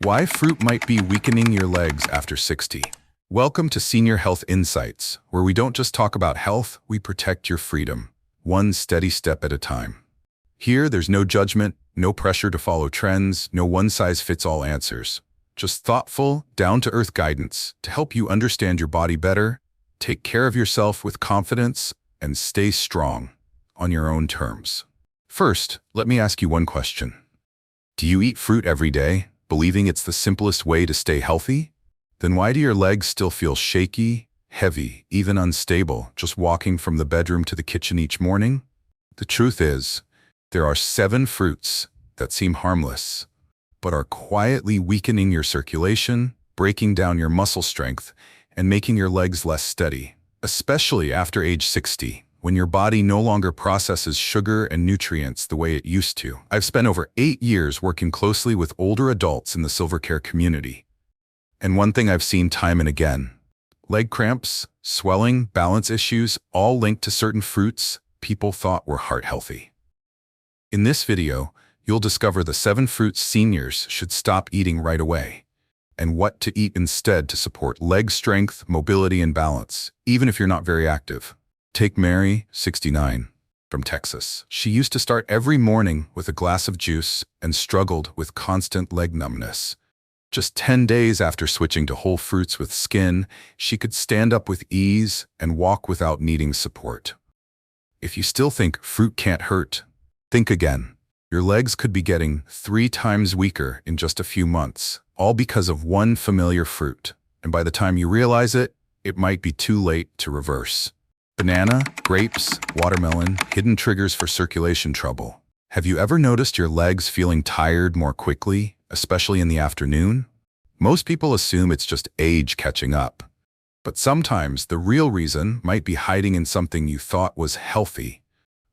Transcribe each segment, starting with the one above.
Why fruit might be weakening your legs after 60. Welcome to Senior Health Insights, where we don't just talk about health, we protect your freedom, one steady step at a time. Here, there's no judgment, no pressure to follow trends, no one-size-fits-all answers. Just thoughtful, down-to-earth guidance to help you understand your body better, take care of yourself with confidence, and stay strong on your own terms. First, let me ask you one question. Do you eat fruit every day, believing it's the simplest way to stay healthy? Then why do your legs still feel shaky, heavy, even unstable, just walking from the bedroom to the kitchen each morning? The truth is, there are 7 fruits that seem harmless, but are quietly weakening your circulation, breaking down your muscle strength, and making your legs less steady, especially after age 60. When your body no longer processes sugar and nutrients the way it used to. I've spent over 8 years working closely with older adults in the silver care community. And one thing I've seen time and again, leg cramps, swelling, balance issues, all linked to certain fruits people thought were heart healthy. In this video, you'll discover the 7 fruits seniors should stop eating right away, and what to eat instead to support leg strength, mobility, and balance, even if you're not very active. Take Mary, 69, from Texas. She used to start every morning with a glass of juice and struggled with constant leg numbness. Just 10 days after switching to whole fruits with skin, she could stand up with ease and walk without needing support. If you still think fruit can't hurt, think again. Your legs could be getting 3 times weaker in just a few months, all because of one familiar fruit. And by the time you realize it, it might be too late to reverse. Banana, grapes, watermelon, hidden triggers for circulation trouble. Have you ever noticed your legs feeling tired more quickly, especially in the afternoon? Most people assume it's just age catching up. But sometimes the real reason might be hiding in something you thought was healthy,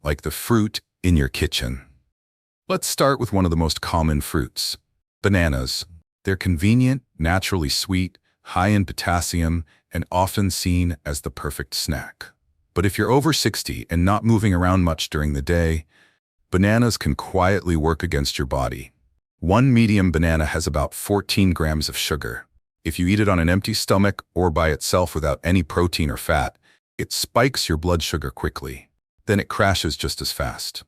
like the fruit in your kitchen. Let's start with one of the most common fruits, bananas. They're convenient, naturally sweet, high in potassium, and often seen as the perfect snack. But if you're over 60 and not moving around much during the day, bananas can quietly work against your body. One medium banana has about 14 grams of sugar. If you eat it on an empty stomach or by itself without any protein or fat, it spikes your blood sugar quickly. Then it crashes just as fast.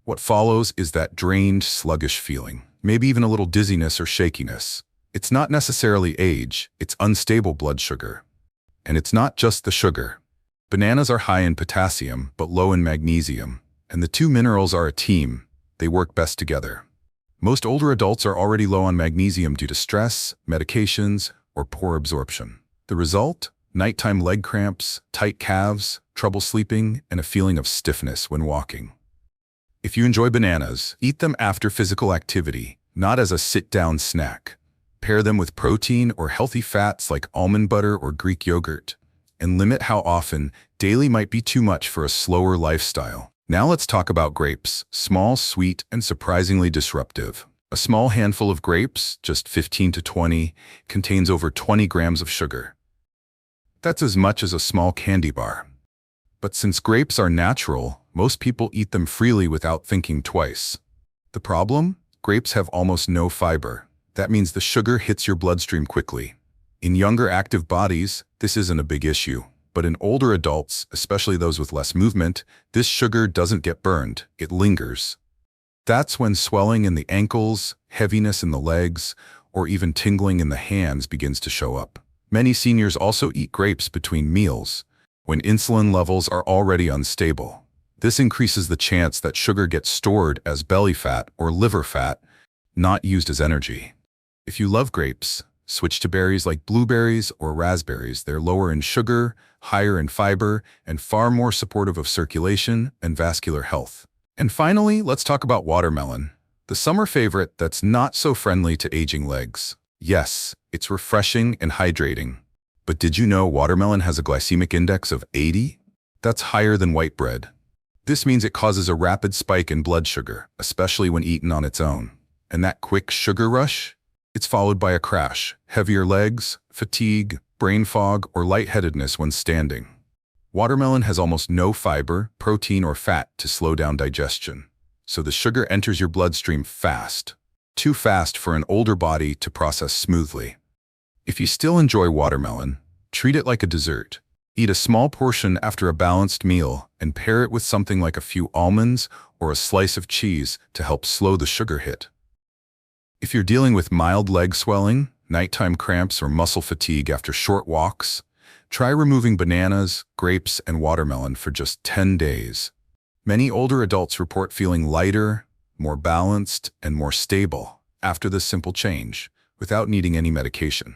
What follows is that drained, sluggish feeling, maybe even a little dizziness or shakiness. It's not necessarily age, it's unstable blood sugar. And it's not just the sugar. Bananas are high in potassium, but low in magnesium, and the 2 minerals are a team. They work best together. Most older adults are already low on magnesium due to stress, medications, or poor absorption. The result? Nighttime leg cramps, tight calves, trouble sleeping, and a feeling of stiffness when walking. If you enjoy bananas, eat them after physical activity, not as a sit-down snack. Pair them with protein or healthy fats like almond butter or Greek yogurt, and limit how often. Daily might be too much for a slower lifestyle. Now let's talk about grapes. Small, sweet, and surprisingly disruptive. A small handful of grapes, just 15 to 20, contains over 20 grams of sugar. That's as much as a small candy bar. But since grapes are natural, most people eat them freely without thinking twice. The problem? Grapes have almost no fiber. That means the sugar hits your bloodstream quickly. In younger active bodies, this isn't a big issue. But in older adults, especially those with less movement, this sugar doesn't get burned, it lingers. That's when swelling in the ankles, heaviness in the legs, or even tingling in the hands begins to show up. Many seniors also eat grapes between meals, when insulin levels are already unstable. This increases the chance that sugar gets stored as belly fat or liver fat, not used as energy. If you love grapes, switch to berries like blueberries or raspberries. They're lower in sugar, higher in fiber, and far more supportive of circulation and vascular health. And finally, let's talk about watermelon, the summer favorite that's not so friendly to aging legs. Yes, it's refreshing and hydrating. But did you know watermelon has a glycemic index of 80? That's higher than white bread. This means it causes a rapid spike in blood sugar, especially when eaten on its own. And that quick sugar rush? It's followed by a crash, heavier legs, fatigue, brain fog, or lightheadedness when standing. Watermelon has almost no fiber, protein, or fat to slow down digestion, so the sugar enters your bloodstream fast. too fast for an older body to process smoothly. If you still enjoy watermelon, treat it like a dessert. Eat a small portion after a balanced meal and pair it with something like a few almonds or a slice of cheese to help slow the sugar hit. If you're dealing with mild leg swelling, nighttime cramps, or muscle fatigue after short walks, try removing bananas, grapes, and watermelon for just 10 days. Many older adults report feeling lighter, more balanced, and more stable after this simple change, without needing any medication.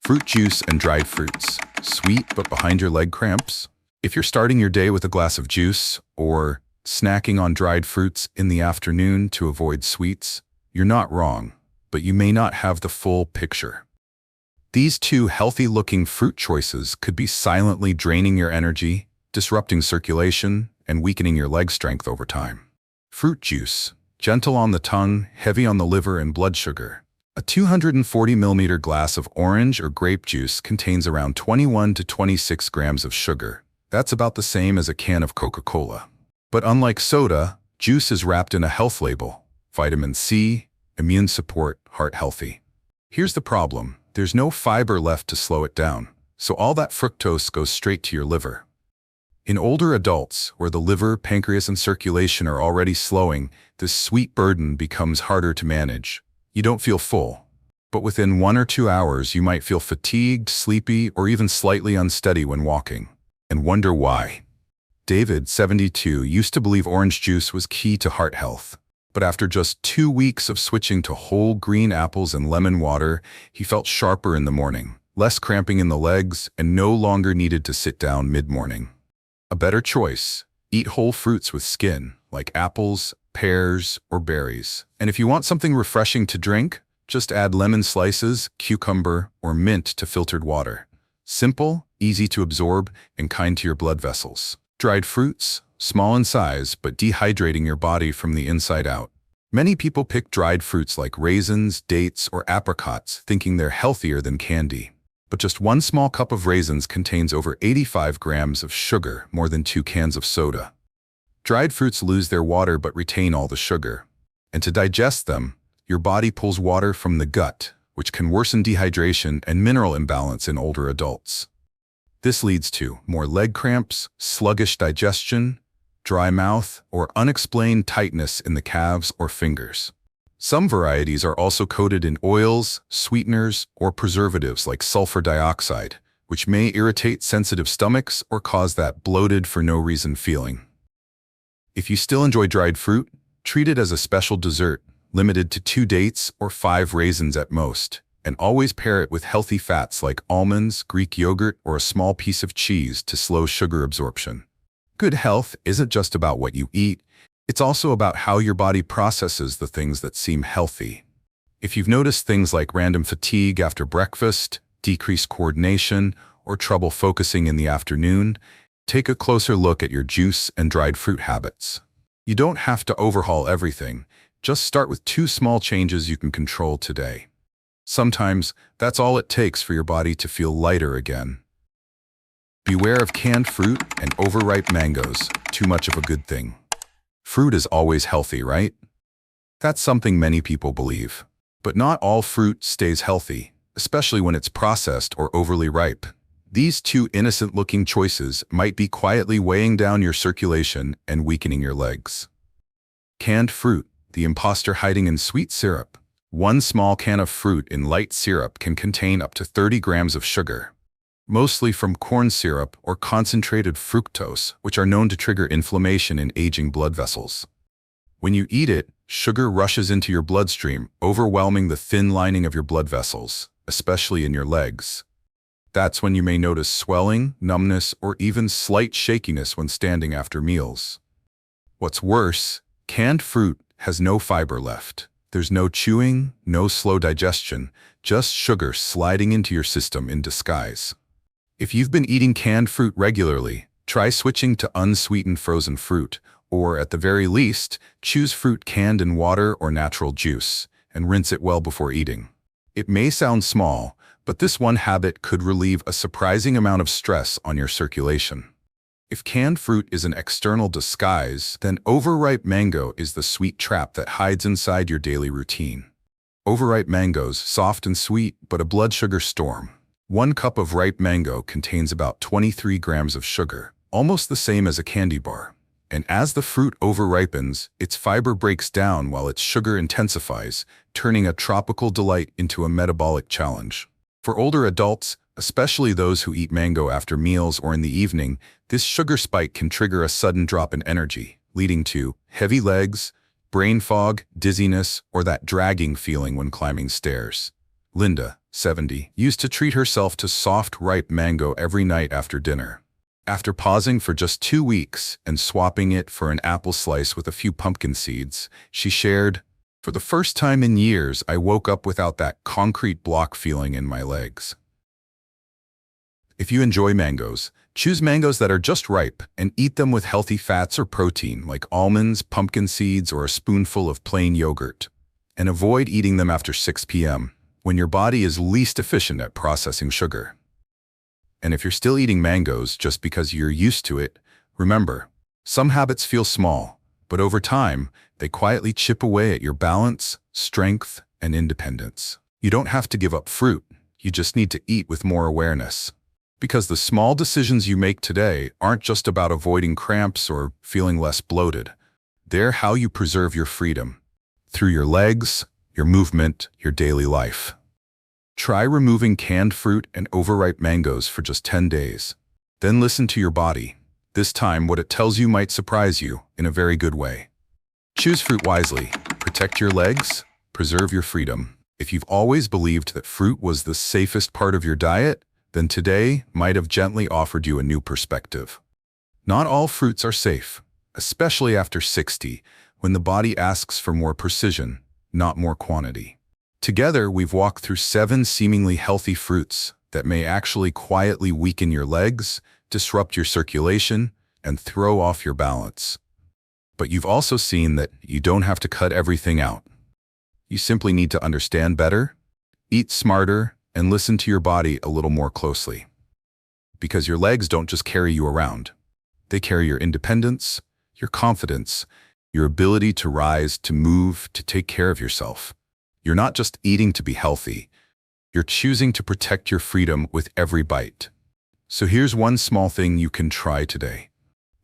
Fruit juice and dried fruits. Sweet but behind your leg cramps? If you're starting your day with a glass of juice or snacking on dried fruits in the afternoon to avoid sweets, you're not wrong, but you may not have the full picture. These two healthy-looking fruit choices could be silently draining your energy, disrupting circulation, and weakening your leg strength over time. Fruit juice. Gentle on the tongue, heavy on the liver and blood sugar. A 240 milliliter glass of orange or grape juice contains around 21 to 26 grams of sugar. That's about the same as a can of Coca-Cola. But unlike soda, juice is wrapped in a health label: vitamin C, immune support, heart healthy. Here's the problem: there's no fiber left to slow it down, so all that fructose goes straight to your liver. In older adults, where the liver, pancreas, and circulation are already slowing, this sweet burden becomes harder to manage. You don't feel full, but within 1 or 2 hours you might feel fatigued, sleepy, or even slightly unsteady when walking, and wonder why. David, 72, used to believe orange juice was key to heart health, but after just 2 weeks of switching to whole green apples and lemon water, he felt sharper in the morning, less cramping in the legs, and no longer needed to sit down mid-morning. A better choice: eat whole fruits with skin, like apples, pears, or berries. And if you want something refreshing to drink, just add lemon slices, cucumber, or mint to filtered water. Simple, easy to absorb, and kind to your blood vessels. Dried fruits, small in size but dehydrating your body from the inside out. Many people pick dried fruits like raisins, dates, or apricots, thinking they're healthier than candy. But just 1 small cup of raisins contains over 85 grams of sugar, more than 2 cans of soda. Dried fruits lose their water but retain all the sugar. And to digest them, your body pulls water from the gut, which can worsen dehydration and mineral imbalance in older adults. This leads to more leg cramps, sluggish digestion, dry mouth, or unexplained tightness in the calves or fingers. Some varieties are also coated in oils, sweeteners, or preservatives like sulfur dioxide, which may irritate sensitive stomachs or cause that bloated for no reason feeling. If you still enjoy dried fruit, treat it as a special dessert, limited to 2 dates or 5 raisins at most, and always pair it with healthy fats like almonds, Greek yogurt, or a small piece of cheese to slow sugar absorption. Good health isn't just about what you eat, it's also about how your body processes the things that seem healthy. If you've noticed things like random fatigue after breakfast, decreased coordination, or trouble focusing in the afternoon, take a closer look at your juice and dried fruit habits. You don't have to overhaul everything, just start with 2 small changes you can control today. Sometimes, that's all it takes for your body to feel lighter again. Beware of canned fruit and overripe mangoes, too much of a good thing. Fruit is always healthy, right? That's something many people believe. But not all fruit stays healthy, especially when it's processed or overly ripe. These 2 innocent-looking choices might be quietly weighing down your circulation and weakening your legs. Canned fruit, the imposter hiding in sweet syrup. 1 small can of fruit in light syrup can contain up to 30 grams of sugar, mostly from corn syrup or concentrated fructose, which are known to trigger inflammation in aging blood vessels. When you eat it, sugar rushes into your bloodstream, overwhelming the thin lining of your blood vessels, especially in your legs. That's when you may notice swelling, numbness, or even slight shakiness when standing after meals. What's worse, canned fruit has no fiber left. There's no chewing, no slow digestion, just sugar sliding into your system in disguise. If you've been eating canned fruit regularly, try switching to unsweetened frozen fruit, or at the very least, choose fruit canned in water or natural juice, and rinse it well before eating. It may sound small, but this one habit could relieve a surprising amount of stress on your circulation. If canned fruit is an external disguise, then overripe mango is the sweet trap that hides inside your daily routine. Overripe mangoes, soft and sweet, but a blood sugar storm. 1 cup of ripe mango contains about 23 grams of sugar, almost the same as a candy bar. And as the fruit overripens, its fiber breaks down while its sugar intensifies, turning a tropical delight into a metabolic challenge. For older adults, especially those who eat mango after meals or in the evening, this sugar spike can trigger a sudden drop in energy, leading to heavy legs, brain fog, dizziness, or that dragging feeling when climbing stairs. Linda, 70, used to treat herself to soft, ripe mango every night after dinner. After pausing for just 2 weeks and swapping it for an apple slice with a few pumpkin seeds, she shared, "For the first time in years, I woke up without that concrete block feeling in my legs." If you enjoy mangoes, choose mangoes that are just ripe and eat them with healthy fats or protein like almonds, pumpkin seeds, or a spoonful of plain yogurt. And avoid eating them after 6 p.m., when your body is least efficient at processing sugar. And if you're still eating mangoes just because you're used to it, remember, some habits feel small, but over time, they quietly chip away at your balance, strength, and independence. You don't have to give up fruit, you just need to eat with more awareness. Because the small decisions you make today aren't just about avoiding cramps or feeling less bloated. They're how you preserve your freedom, through your legs, your movement, your daily life. Try removing canned fruit and overripe mangoes for just 10 days. Then listen to your body. This time, what it tells you might surprise you in a very good way. Choose fruit wisely. Protect your legs. Preserve your freedom. If you've always believed that fruit was the safest part of your diet, then today might have gently offered you a new perspective. Not all fruits are safe, especially after 60, when the body asks for more precision, not more quantity. Together, we've walked through 7 seemingly healthy fruits that may actually quietly weaken your legs, disrupt your circulation, and throw off your balance. But you've also seen that you don't have to cut everything out. You simply need to understand better, eat smarter, and listen to your body a little more closely. Because your legs don't just carry you around. They carry your independence, your confidence, your ability to rise, to move, to take care of yourself. You're not just eating to be healthy. You're choosing to protect your freedom with every bite. So here's one small thing you can try today.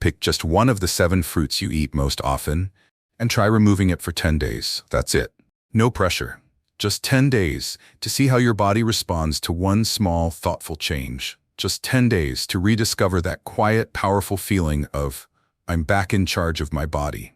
Pick just one of the 7 fruits you eat most often and try removing it for 10 days. That's it. No pressure. Just 10 days to see how your body responds to one small, thoughtful change. Just 10 days to rediscover that quiet, powerful feeling of, I'm back in charge of my body.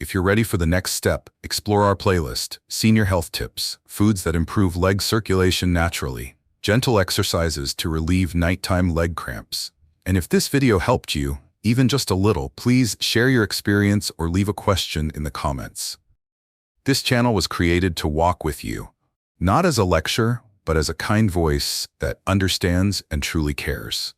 If you're ready for the next step, explore our playlist, Senior Health Tips, foods that improve leg circulation naturally, gentle exercises to relieve nighttime leg cramps. And if this video helped you, even just a little, please share your experience or leave a question in the comments. This channel was created to walk with you, not as a lecture, but as a kind voice that understands and truly cares.